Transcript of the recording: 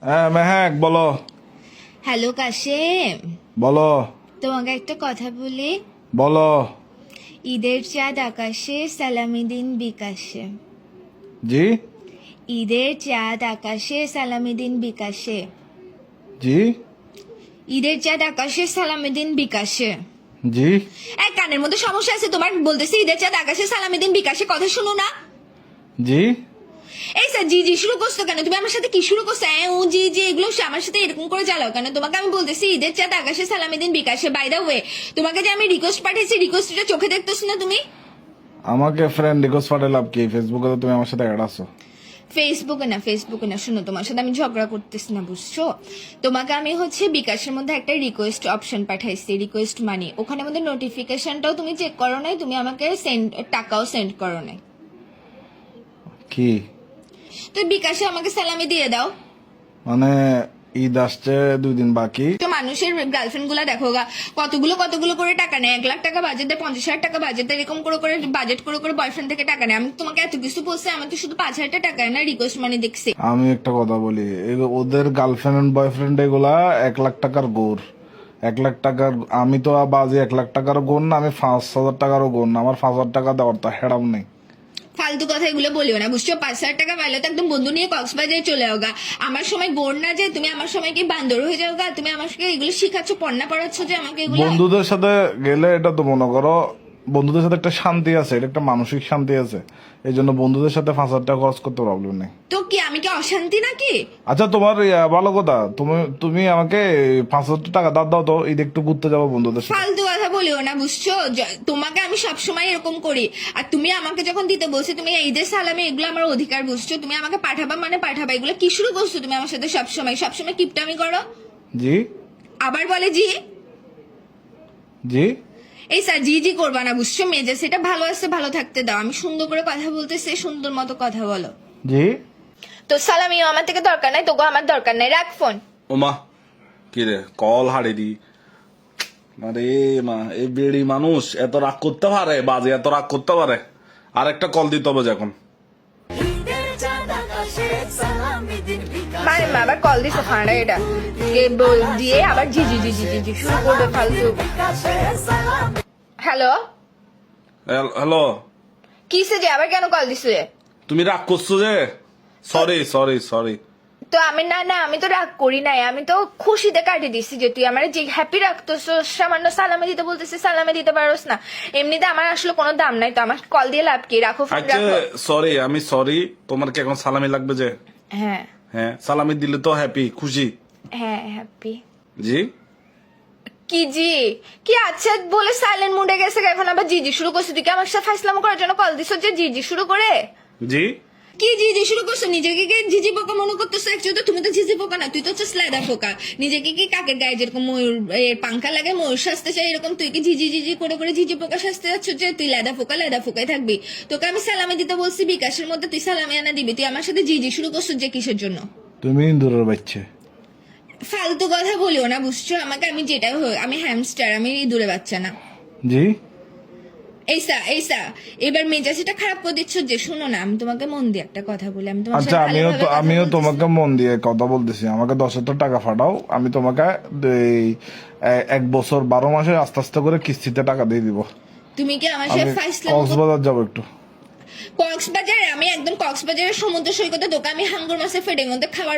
হ্যাঁ মেহেক বলো। হ্যালো কাশেম, বলো। তোমাকে একটা কথা বলি। বলো। ঈদের চাঁদ আকাশে, সালামি দিন বিকাশে। জি ঈদের চাঁদ আকাশে, সালামি দিন বিকাশে। জি ঈদের চাঁদ আকাশে, সালামি দিন বিকাশে। জি এক কানের মধ্যে সমস্যা আছে তোমার, বলতেছি ঈদের চাঁদ আকাশে, সালামি দিন বিকাশে, কথা শুনো না। জি এই স্যার জি জি শুরু করছো কেন? তুমি আমার সাথে কি শুরু করছো? ও জি জি এগুলো আমার সাথে এরকম করে চালাও কেন? তোমাকে আমি বলতেছি ঈদের চাঁদ আকাশে, সালামি দিন বিকাশে। বাই দা ওয়ে, তোমাকে যে আমি রিকোয়েস্ট পাঠিয়েছি, রিকোয়েস্টটা চোখে দেখতেছো না তুমি? আমাকে ফ্রেন্ড রিকোয়েস্ট পাঠালে লাভ কি? ফেসবুকে তো তুমি আমার সাথে অ্যাড আছো। ফেসবুকে না, শুনো, তোমার সাথে আমি ঝগড়া করতেছি না, বুঝছো? তোমাকে আমি বিকাশের মধ্যে একটা রিকোয়েস্ট অপশন পাঠাইছি, রিকোয়েস্ট মানি। ওখানে মধ্যে নোটিফিকেশনটাও তুমি চেক করো নাই, তুমি আমাকে টাকাও সেন্ড করো নাই। কি তো বিকাশে আমাকে সালামি দিয়ে দাও। মানে ঈদ আসছে 2 দিন বাকি। তো মানুষের গার্লফ্রেন্ড গুলা দেখো গা, কতগুলো করে টাকা নেয়। 1 লাখ টাকা বাজেট দেয়, 50,000 টাকা বাজেট দেয়, এরকম করে বাজেট করে বয়ফ্রেন্ড থেকে টাকা নেয়। আমি তোমাকে এত কিছু বলছি, আমি তো শুধু 5,000 টাকা না রিকোয়েস্ট মানি দেখছি। আমি একটা কথা বলি, ওদের গার্লফ্রেন্ড বয়ফ্রেন্ড এগুলা 1 লাখ টাকার গোর। 1 লাখ টাকার আমি তো বাজে 1 লাখ টাকারও গোর না, আমি 5,000 টাকারও গোর না। আমার 5,000 টাকা দেওয়ার তো হেরাম নেই। ফালতু কথা এগুলো বলিও না, বুঝছো? 5,000 টাকা পাইলে তো একদম বন্ধু নিয়ে কক্সবাজারে চলে যাও গা। আমার সময় বোর না যে তুমি আমার সময় কি বান্দর হয়ে যাও গা? তুমি আমাকে এগুলো শিখাচ্ছ, পড়না পড়াচ্ছ যে আমাকে এগুলো। বন্ধুদের সাথে গেলে এটা তো মনে করো, বন্ধুদের সাথে একটা শান্তি আছে, এটা একটা মানসিক শান্তি আছে। এই জন্য বন্ধুদের সাথে 5,000 টাকা খরচ করতে প্রবলেম নেই। তো কি আমি কি অশান্তি নাকি? আচ্ছা তোমার ভালো কথা, তুমি তুমি আমাকে 5,000 টাকা দাও তো, ঈদ একটু ঘুরতে যাবো বন্ধুদের সাথে। ফালতু কথা বলিও না, বুঝছো? তোমাকে আমি সবসময় এরকম করি, আর তুমি আমাকে যখন দিতে বলছো, তুমি ঈদের সালামি এগুলো আমার অধিকার, বুঝছো? তুমি আমাকে পাঠাবা মানে পাঠাবা। এগুলো কি শুরু করছো তুমি আমার সাথে? সবসময় কিপটামি করো। জি আবার বলে জি। জি এই স্যার জি জি করবা না, বুঝছো? মেজাজ এটা ভালো আছে, ভালো থাকতে দাও। আমি সুন্দর করে কথা বলতেছি, সুন্দর মতো কথা বলো। জি তো সালামিও আমার থেকে দরকার নাই, তোকে আমার দরকার নাই, রাখ ফোন। ওমা কি রে কল হাড়ি দি। আরে মা, এই বেড়ি মানুষ এত রাগ করতে পারে? বাজে এত রাগ করতে পারে? আরেকটা কল দিতে হবে এখন। মানে মা আবার কল দিছে ফাঁড়া, এটা দিয়ে আবার জি জি জি জি জি জি শুরু করবে ফালতু। হ্যালো, হ্যালো, কিসে যে আবার কেন কল দিছে? তুমি রাগ করছো যে? Sorry sorry sorry. তো আমি না না, আমি তো রাগ করি নাই, আমি তো খুশিতে কাটিয়ে দিচ্ছি যে তুই আমার যে হ্যাপি রাখতোস। সামান্য সালামে দিতে বলতেছিস, সালামে দিতে পারোস না? এমনিতে আমার আসলে কোনো দাম নাই, তো আমার কল দিয়ে লাভ কি? রাখো ফোন, আচ্ছা রাখো। সরি, আমি সরি। তোমার কি এখন সালামি লাগবে যে? হ্যাঁ হ্যাঁ, সালামি দিলে তো হ্যাপি, খুশি। হ্যাঁ হ্যাপি। জি কি জি কি? আচ্ছা বলে সাইলেন্ট মুডে গেছে, এখন আবার জি জি শুরু করছো। তুই কি আমার সাথে ফাইসলাম করার জন্য কল দিছ যে জি জি শুরু করে? জি কি জি জি শুরু করছো? নিজেকে কি ঝিঝি পোকা মনে করতেছো? একচুয়ালি তুমি তো ঝিঝি পোকা না, তুই তো হচ্ছে স্লাইডার পোকা। নিজেকে কি কাকের গায়ে যেরকম ময়ূর পাঙ্খা লাগে ময়ূর সাজতে চাই, এরকম তুই কি ঝিঝি ঝিঝি করে ঝিঝি পোকা সাজতে যাচ্ছ যে তুই লেদা পোকাই থাকবি? তোকে আমি সালামি দিতে বলছি বিকাশের মধ্যে, তুই সালামি আনা দিবি। তুই আমার সাথে জি জি শুরু করছো যে কিসের জন্য? তুমি ইন্দুরের বাচ্চা। ফালতু কথা বলিও না, বুঝছো? আমাকে আমি যেটা আমি হ্যামস্টার, আমি দূরে বাচ্চা না। জি এইসা এবার মেজাজটা খারাপ করে দিচ্ছ যে। শোনো না, আমি তোমাকে মন দিয়ে একটা কথা বলি। আমি তোমার আচ্ছা, সাথে ভালোভাবে কথা আমিও বলতেছি। তোমাকে মন দিয়ে কথা বলতেছি। আমাকে 10,000 টাকা পাঠাও, আমি তোমাকে এই 1 বছর 12 মাসে আস্তে আস্তে করে কিস্তিতে টাকা দিয়ে দিব। তুমি কি আমার আমি সাথে ফাইসলাম? কক্সবাজার যাবো একটু। কক্সবাজারে? আমি একদম কক্সবাজারের সমুদ্র সৈকতে দোকান, আমি হাঙ্গুর মাছের ফেডের মধ্যে খাবার